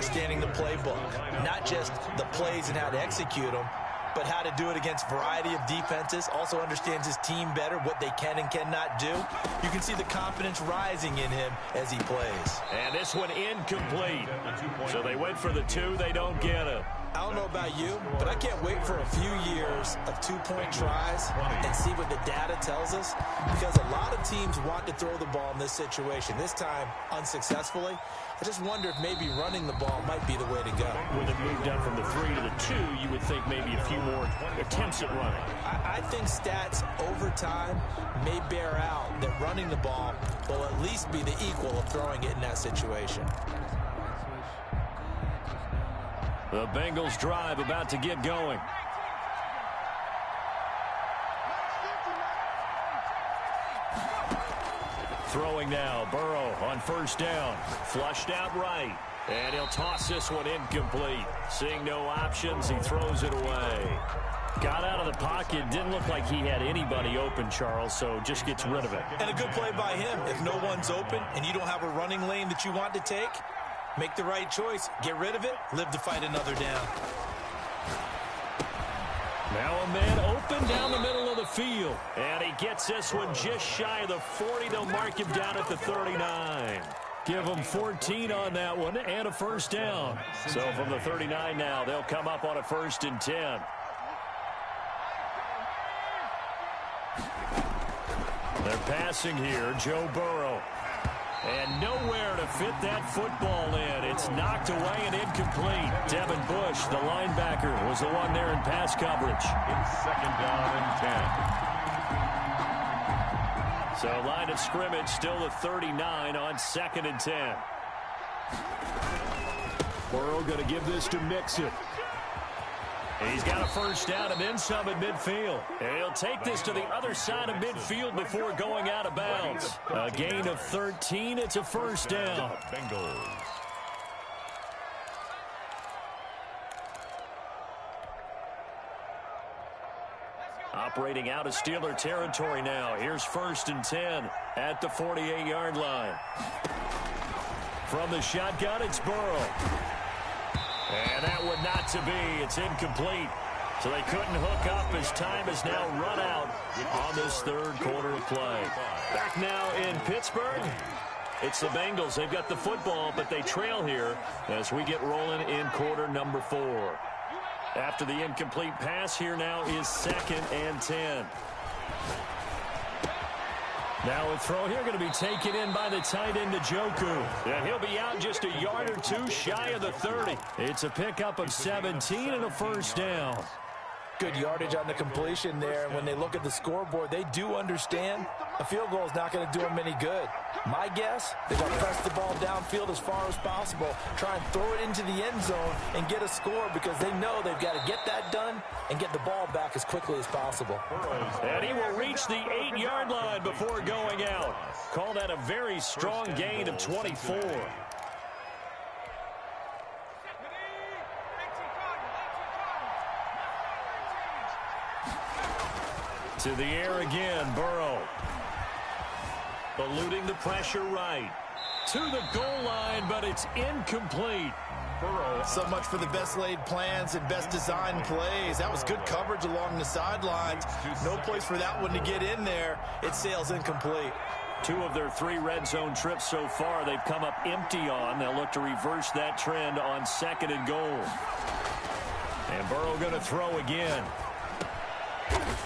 understanding the playbook, not just the plays and how to execute them, but how to do it against a variety of defenses. Also understands his team better, what they can and cannot do. You can see the confidence rising in him as he plays. And this one incomplete. So they went for the 2. They don't get it. I don't know about you, but I can't wait for a few years of two-point tries and see what the data tells us, because a lot of teams want to throw the ball in this situation, this time unsuccessfully. I just wonder if maybe running the ball might be the way to go. When it moved up from the 3 to the 2, you would think maybe a few more attempts at running. I think stats over time may bear out that running the ball will at least be the equal of throwing it in that situation. The Bengals drive about to get going. Throwing now, Burrow on first down. Flushed out right. And he'll toss this one incomplete. Seeing no options, he throws it away. Got out of the pocket. Didn't look like he had anybody open, Charles, so just gets rid of it. And a good play by him. If no one's open and you don't have a running lane that you want to take, make the right choice. Get rid of it. Live to fight another down. Now a man open down the middle of the field. And he gets this one just shy of the 40. They'll mark him down at the 39. Give him 14 on that one and a first down. So from the 39 now, they'll come up on a 1st and 10. They're passing here, Joe Burrow. And nowhere to fit that football in. It's knocked away and incomplete. Devin Bush, the linebacker, was the one there in pass coverage. It's 2nd down and 10. So line of scrimmage still the 39 on 2nd and 10. Burrow going to give this to Mixon. He's got a first down and then some at midfield. And he'll take this to the other side of midfield before going out of bounds. A gain of 13. It's a first down. Bengals. Operating out of Steeler territory now. Here's 1st and 10 at the 48-yard line. From the shotgun, it's Burrow. And that one not to be. It's incomplete. So they couldn't hook up as time has now run out on this 3rd quarter of play. Back now in Pittsburgh. It's the Bengals. They've got the football, but they trail here as we get rolling in quarter number 4. After the incomplete pass, here now is 2nd and 10. Now a throw here going to be taken in by the tight end, Njoku. And he'll be out just a yard or 2 shy of the 30. It's a pickup of 17 and a first down. Good yardage on the completion there. And when they look at the scoreboard, they do understand a field goal is not going to do them any good. My guess, they're going to press the ball downfield as far as possible, try and throw it into the end zone and get a score, because they know they've got to get that done and get the ball back as quickly as possible. And he will reach the 8-yard line before going out. Call that a very strong gain of 24. To the air again, Burrow. Eluding the pressure right. To the goal line, but it's incomplete. Burrow. So much for the best laid plans and best designed plays. That was good coverage along the sidelines. No place for that one to get in there. It sails incomplete. 2 of their 3 red zone trips so far they've come up empty on. They'll look to reverse that trend on 2nd and goal. And Burrow going to throw again.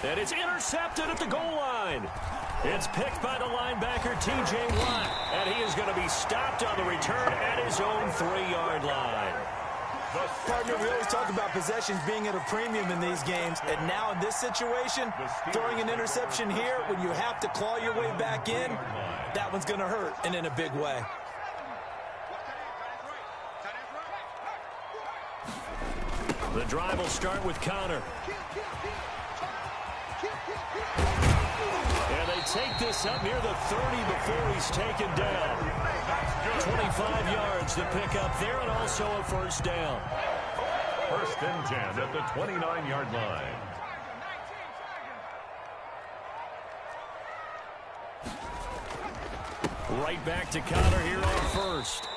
And it's intercepted at the goal line. It's picked by the linebacker, T.J. Watt. And he is going to be stopped on the return at his own 3-yard line. Partner, we always talk about possessions being at a premium in these games. And now in this situation, throwing an interception here when you have to claw your way back in, that one's going to hurt, and in a big way. The drive will start with Connor. And they take this up near the 30 before he's taken down. 25 yards to pick up there, and also a first down. 1st and 10 at the 29-yard line. Right back to Connor here on 1st.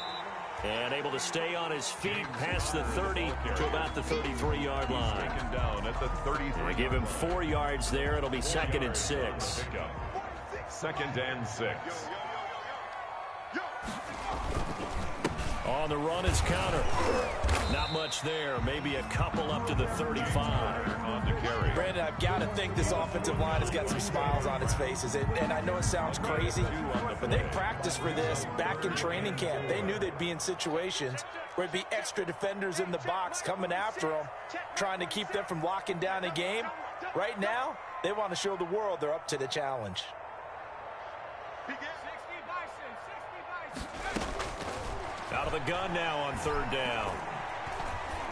And able to stay on his feet past the 30 to about the 33-yard line. Taken down at the 33. They give him 4 yards there. It'll be 2nd and 6. 2nd and 6. On the run is counter. Not much there. Maybe a couple up to the 35. On the carry. Brandon, I've got to think this offensive line has got some smiles on its faces. And I know it sounds crazy, but they practiced for this back in training camp. They knew they'd be in situations where it'd be extra defenders in the box coming after them, trying to keep them from locking down a game. Right now, they want to show the world they're up to the challenge. Out of the gun now on 3rd down.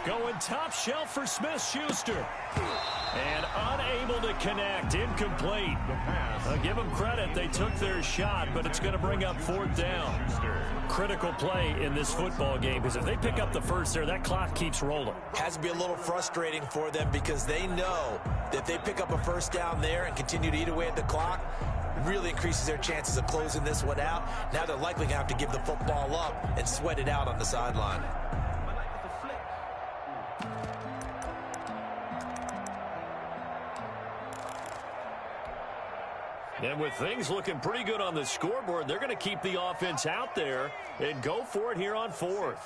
Going top shelf for Smith-Schuster. And unable to connect. Incomplete. Give them credit. They took their shot, but it's going to bring up 4th down. Critical play in this football game, because if they pick up the first there, that clock keeps rolling. Has to be a little frustrating for them because they know that if they pick up a 1st down there and continue to eat away at the clock, it really increases their chances of closing this one out. Now they're likely going to have to give the football up and sweat it out on the sideline. And with things looking pretty good on the scoreboard, they're going to keep the offense out there and go for it here on 4th.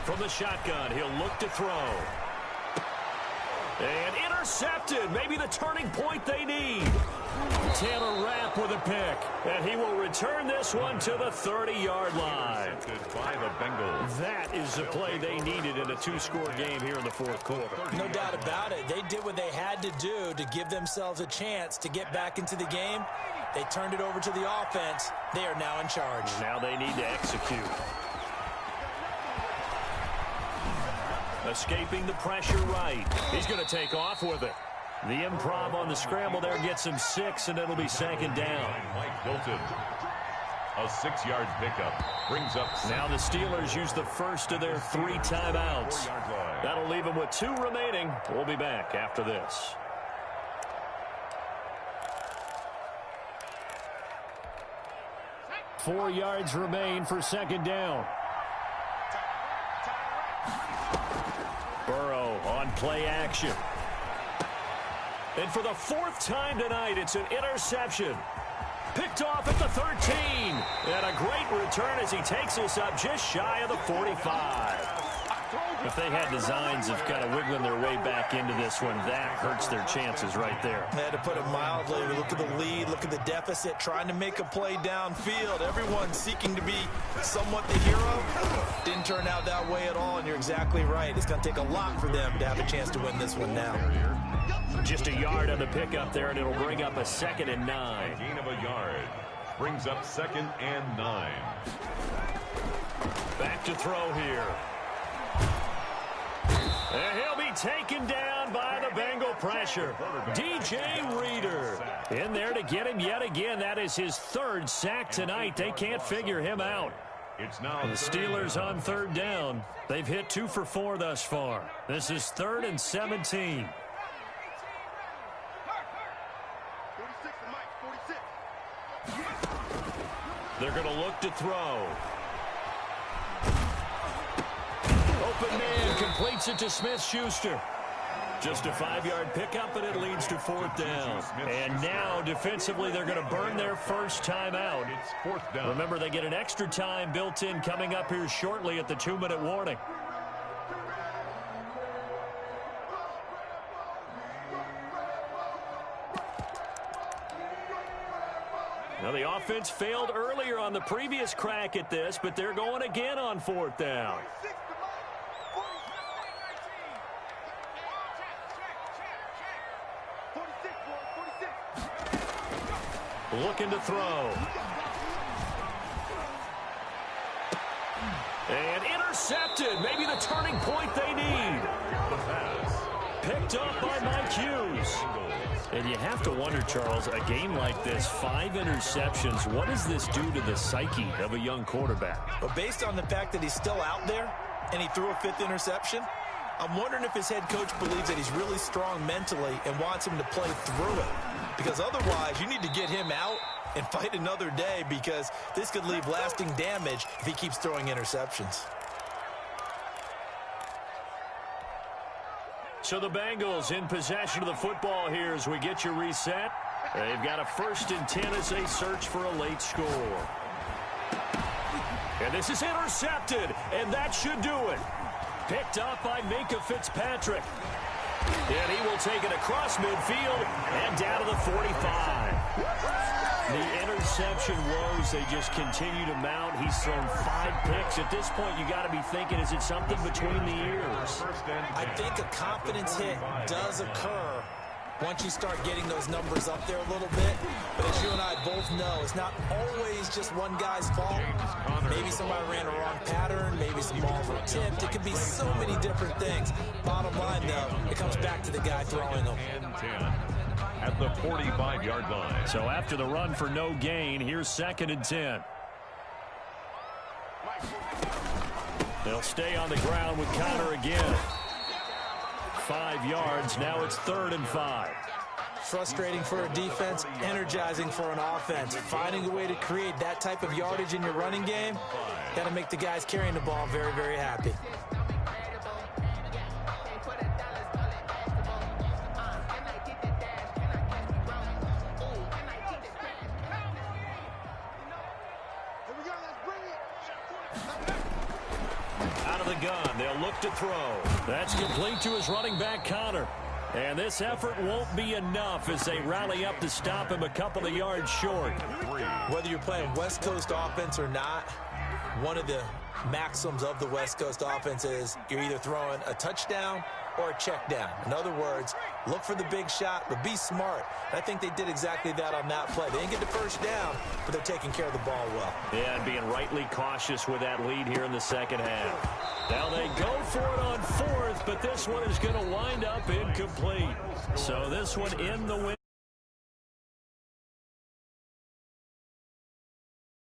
From the shotgun, he'll look to throw. And intercepted. Maybe the turning point they need. Taylor Rapp with a pick. And he will return this one to the 30-yard line. By the Bengals. That is the play they needed in a 2-score game here in the 4th quarter. No doubt about it. They did what they had to do to give themselves a chance to get back into the game. They turned it over to the offense. They are now in charge. Now they need to execute. Escaping the pressure right. He's going to take off with it. The improv on the scramble there gets him 6, and it'll be 2nd down. Mike Hilton. A 6-yard pickup. Brings up. Now the Steelers use the first of their 3 timeouts. That'll leave them with 2 remaining. We'll be back after this. Four yards remain for 2nd down. Burrow on play action. And for the 4th time tonight, it's an interception. Picked off at the 13. And a great return as he takes us up just shy of the 45. If they had designs of kind of wiggling their way back into this one, that hurts their chances right there. They had to put it mildly. Look at the lead, look at the deficit, trying to make a play downfield. Everyone seeking to be somewhat the hero. Didn't turn out that way at all, and you're exactly right. It's going to take a lot for them to have a chance to win this one now. Just a yard on the pickup there, and it'll bring up a 2nd and 9. Gain of a yard. Brings up 2nd and 9. Back to throw here. And he'll be taken down by the Bengal pressure. DJ Reader in there to get him yet again. That is his 3rd sack tonight. They can't figure him out. It's now the Steelers on 3rd down. They've hit 2 for 4 thus far. This is 3rd and 17. They're going to look to throw. Open man completes it to Smith-Schuster. Just a 5-yard pickup, and it leads to 4th down. And now, defensively, they're going to burn their first time out. It's 4th down. Remember, they get an extra time built in coming up here shortly at the 2-minute warning. Now, the offense failed earlier on the previous crack at this, but they're going again on 4th down. Looking to throw. And intercepted. Maybe the turning point they need. The pass. Picked up by Mike Hughes. And you have to wonder, Charles, a game like this, 5 interceptions, what does this do to the psyche of a young quarterback? Well, based on the fact that he's still out there and he threw a 5th interception, I'm wondering if his head coach believes that he's really strong mentally and wants him to play through it. Because otherwise, you need to get him out and fight another day, because this could leave lasting damage if he keeps throwing interceptions. So the Bengals in possession of the football here as we get you reset. They've got a 1st and 10 as they search for a late score. And this is intercepted, and that should do it. Picked up by Minka Fitzpatrick. And he will take it across midfield and down to the 45. The interception woes, they just continue to mount. He's thrown 5 picks. At this point, you got to be thinking, is it something between the ears? I think a confidence hit does occur once you start getting those numbers up there a little bit. But as you and I both know, it's not always just one guy's fault. Maybe somebody ran a wrong pattern. Maybe some balls were tipped. It could be so many different things. Bottom line, though, it comes back to the guy throwing them. At the 45-yard line. So after the run for no gain, here's 2nd and 10. They'll stay on the ground with Connor again. 5 yards. Now it's 3rd and 5. Frustrating for a defense, energizing for an offense. Finding a way to create that type of yardage in your running game, got to make the guys carrying the ball very, very happy. Out of the gun, they'll look to throw. That's complete to his running back, Connor. And this effort won't be enough as they rally up to stop him a couple of yards short. Whether you're playing West Coast offense or not, one of the maxims of the West Coast offense is you're either throwing a touchdown or a check down. In other words, look for the big shot, but be smart. And I think they did exactly that on that play. They didn't get the first down, but they're taking care of the ball well. Yeah, and being rightly cautious with that lead here in the second half. Now they go for it on 4th, but this one is going to wind up incomplete. So this one in the win.